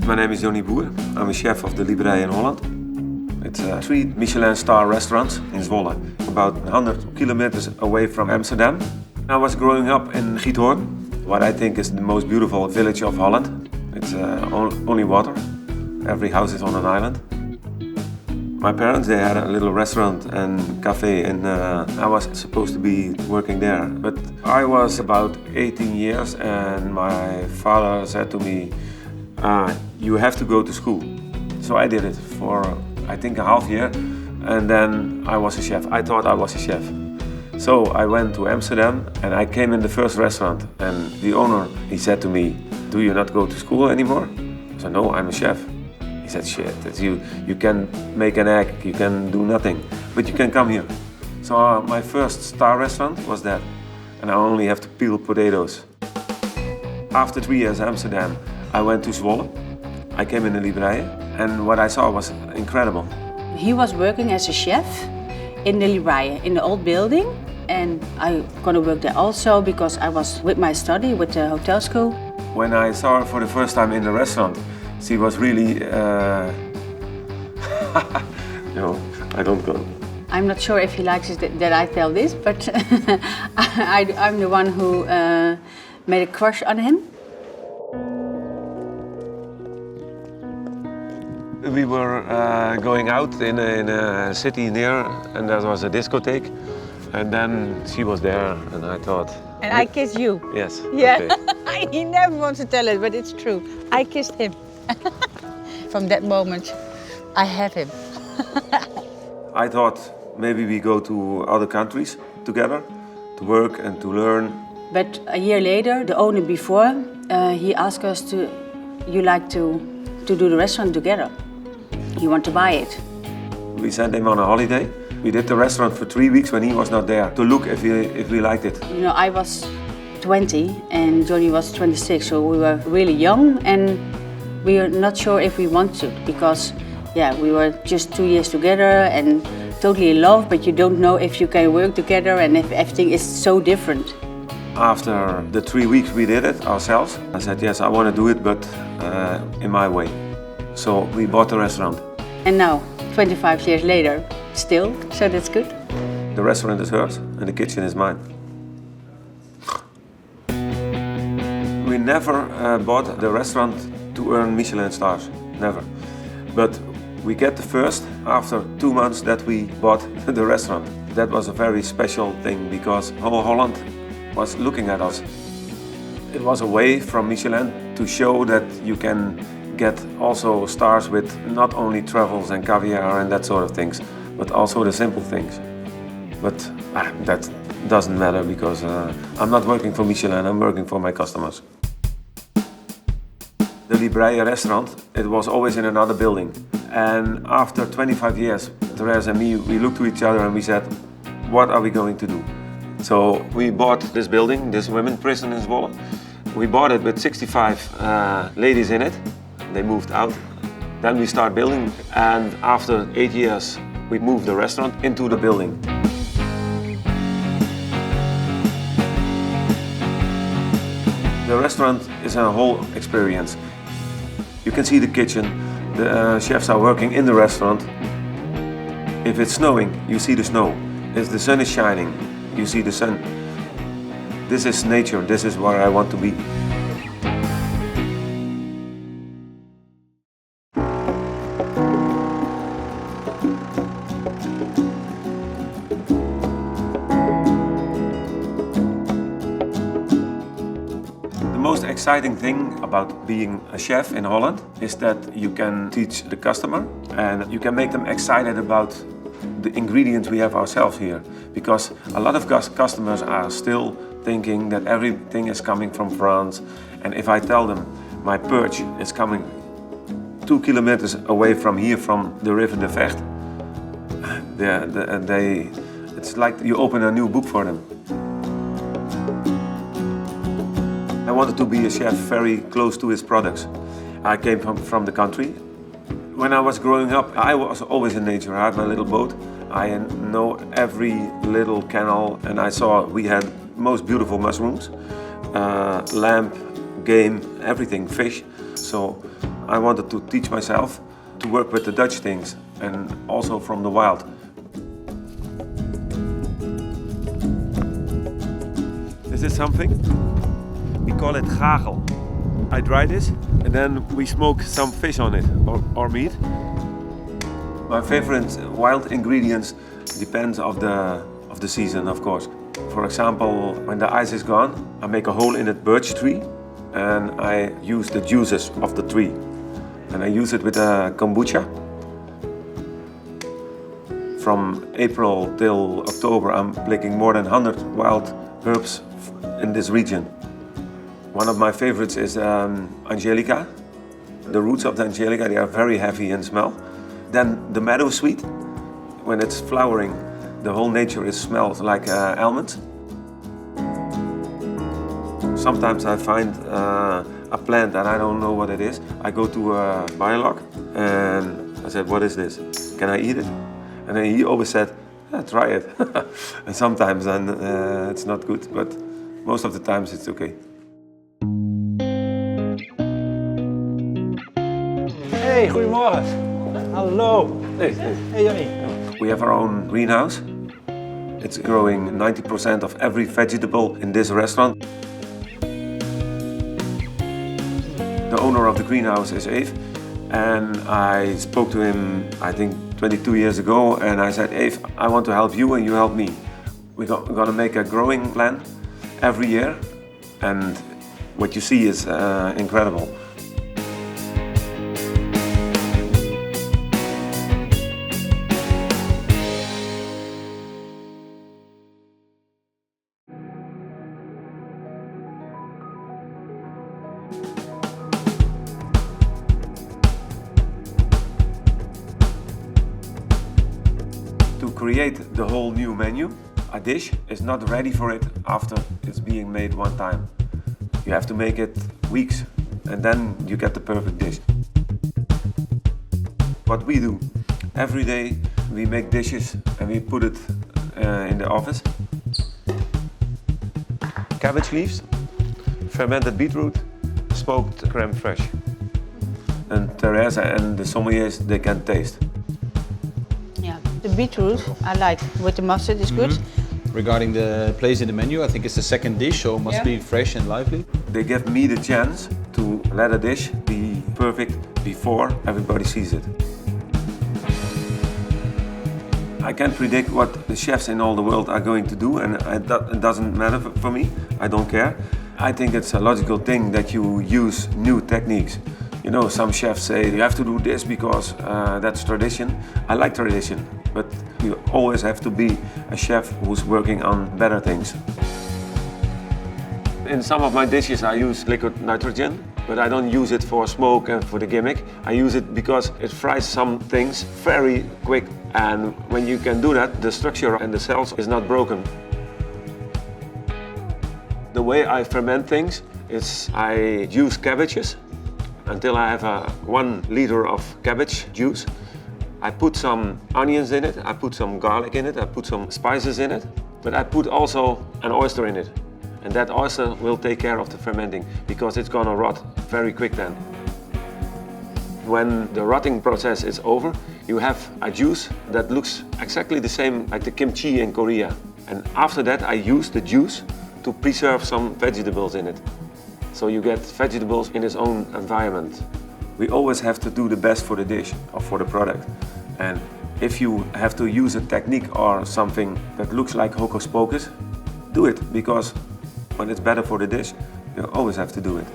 My name is Jonnie Boer. I'm a chef of the Librije in Holland. It's 3 Michelin star restaurants in Zwolle, about 100 kilometers away from Amsterdam. I was growing up in Giethoorn, what I think is the most beautiful village of Holland. It's only water. Every house is on an island. My parents, they had a little restaurant and cafe, and I was supposed to be working there. But I was about 18 years and my father said to me, you have to go to school. So I did it for, I think, a half year, and then I was a chef. I thought I was a chef. So I went to Amsterdam and I came in the first restaurant, and the owner, he said to me, do you not go to school anymore? I said, no, I'm a chef. He said, shit, you can make an egg, you can do nothing, but you can come here. So my first star restaurant was that, and I only have to peel potatoes. After 3 years in Amsterdam, I went to Zwolle. I came in the Librije, and what I saw was incredible. He was working as a chef in the Librije, in the old building, and I gonna work there also because I was with my study, with the hotel school. When I saw her for the first time in the restaurant, she was really, no, I don't go. I'm not sure if he likes it that I tell this, but I'm the one who made a crush on him. We were going out in a city near, and there was a discotheque, and then she was there, and I thought... And I kissed you. Yes. Yeah. Okay. He never wants to tell it, but it's true. I kissed him. From that moment, I have him. I thought maybe we go to other countries together to work and to learn. But a year later, the owner before, he asked us to, you like to do the restaurant together. You want to buy it. We sent him on a holiday. We did the restaurant for 3 weeks when he was not there to look if we liked it. You know, I was 20 and Jonnie was 26, so we were really young and we were not sure if we want to because, yeah, we were just 2 years together and totally in love, but you don't know if you can work together and if everything is so different. After the 3 weeks we did it ourselves, I said, yes, I want to do it, but in my way. So we bought the restaurant. And now, 25 years later, still, so that's good. The restaurant is hers and the kitchen is mine. We never bought the restaurant to earn Michelin stars, never. But we get the first after 2 months that we bought the restaurant. That was a very special thing because whole Holland was looking at us. It was a way from Michelin to show that you can get also stars with not only truffles and caviar and that sort of things, but also the simple things. But that doesn't matter because I'm not working for Michelin, I'm working for my customers. The Librije restaurant, it was always in another building. And after 25 years, Thérèse and me, we looked to each other and we said, what are we going to do? So we bought this building, this women's prison in Zwolle. We bought it with 65 ladies in it. They moved out. Then we start building, and after 8 years, we moved the restaurant into the building. The restaurant is a whole experience. You can see the kitchen, the chefs are working in the restaurant. If it's snowing, you see the snow. If the sun is shining, you see the sun. This is nature, this is where I want to be. The most exciting thing about being a chef in Holland is that you can teach the customer and you can make them excited about the ingredients we have ourselves here. Because a lot of customers are still thinking that everything is coming from France, and if I tell them my perch is coming 2 kilometers away from here, from the river de Vecht, it's like you open a new book for them. I wanted to be a chef very close to his products. I came from the country. When I was growing up, I was always in nature. I had my little boat. I know every little canal, and I saw we had most beautiful mushrooms, lamb, game, everything, fish. So I wanted to teach myself to work with the Dutch things and also from the wild. This is something, we call it gagel. I dry this and then we smoke some fish on it or meat. My favorite wild ingredients depends of the season, of course. For example, when the ice is gone, I make a hole in a birch tree and I use the juices of the tree. And I use it with a kombucha. From April till October, I'm picking more than 100 wild herbs in this region. One of my favorites is angelica. The roots of the angelica, they are very heavy in smell. Then the meadowsweet, when it's flowering, the whole nature smells like almonds. Sometimes I find a plant that I don't know what it is. I go to a biolog and I said, what is this? Can I eat it? And then he always said, yeah, try it. And sometimes it's not good, but most of the times it's okay. Hey, goedemorgen. Hallo. Hey. Hey Jonnie. We have our own greenhouse. It's growing 90% of every vegetable in this restaurant. The owner of the greenhouse is Eve, and I spoke to him, I think 22 years ago, and I said, Eve, I want to help you and you help me. We're gonna make a growing plan every year, and what you see is incredible. To create the whole new menu, a dish is not ready for it after it's being made one time. You have to make it weeks and then you get the perfect dish. What we do, every day we make dishes and we put it in the office. Cabbage leaves, fermented beetroot, smoked creme fraiche. And Thérèse and the sommeliers, they can taste. Yeah, the beetroot I like with the mustard is good. Regarding the place in the menu, I think it's the second dish, so it must be fresh and lively. They give me the chance to let a dish be perfect before everybody sees it. I can't predict what the chefs in all the world are going to do, and it doesn't matter for me. I don't care. I think it's a logical thing that you use new techniques. You know, some chefs say you have to do this because that's tradition. I like tradition, but you always have to be a chef who's working on better things. In some of my dishes I use liquid nitrogen, but I don't use it for smoke and for the gimmick. I use it because it fries some things very quick, and when you can do that, the structure and the cells is not broken. The way I ferment things is I use cabbages until I have 1 liter of cabbage juice. I put some onions in it, I put some garlic in it, I put some spices in it, but I put also an oyster in it. And that oyster will take care of the fermenting because it's gonna rot very quick then. When the rotting process is over, you have a juice that looks exactly the same like the kimchi in Korea. And after that I use the juice to preserve some vegetables in it. So you get vegetables in its own environment. We always have to do the best for the dish or for the product. And if you have to use a technique or something that looks like hocus pocus, do it, because when it's better for the dish, you always have to do it.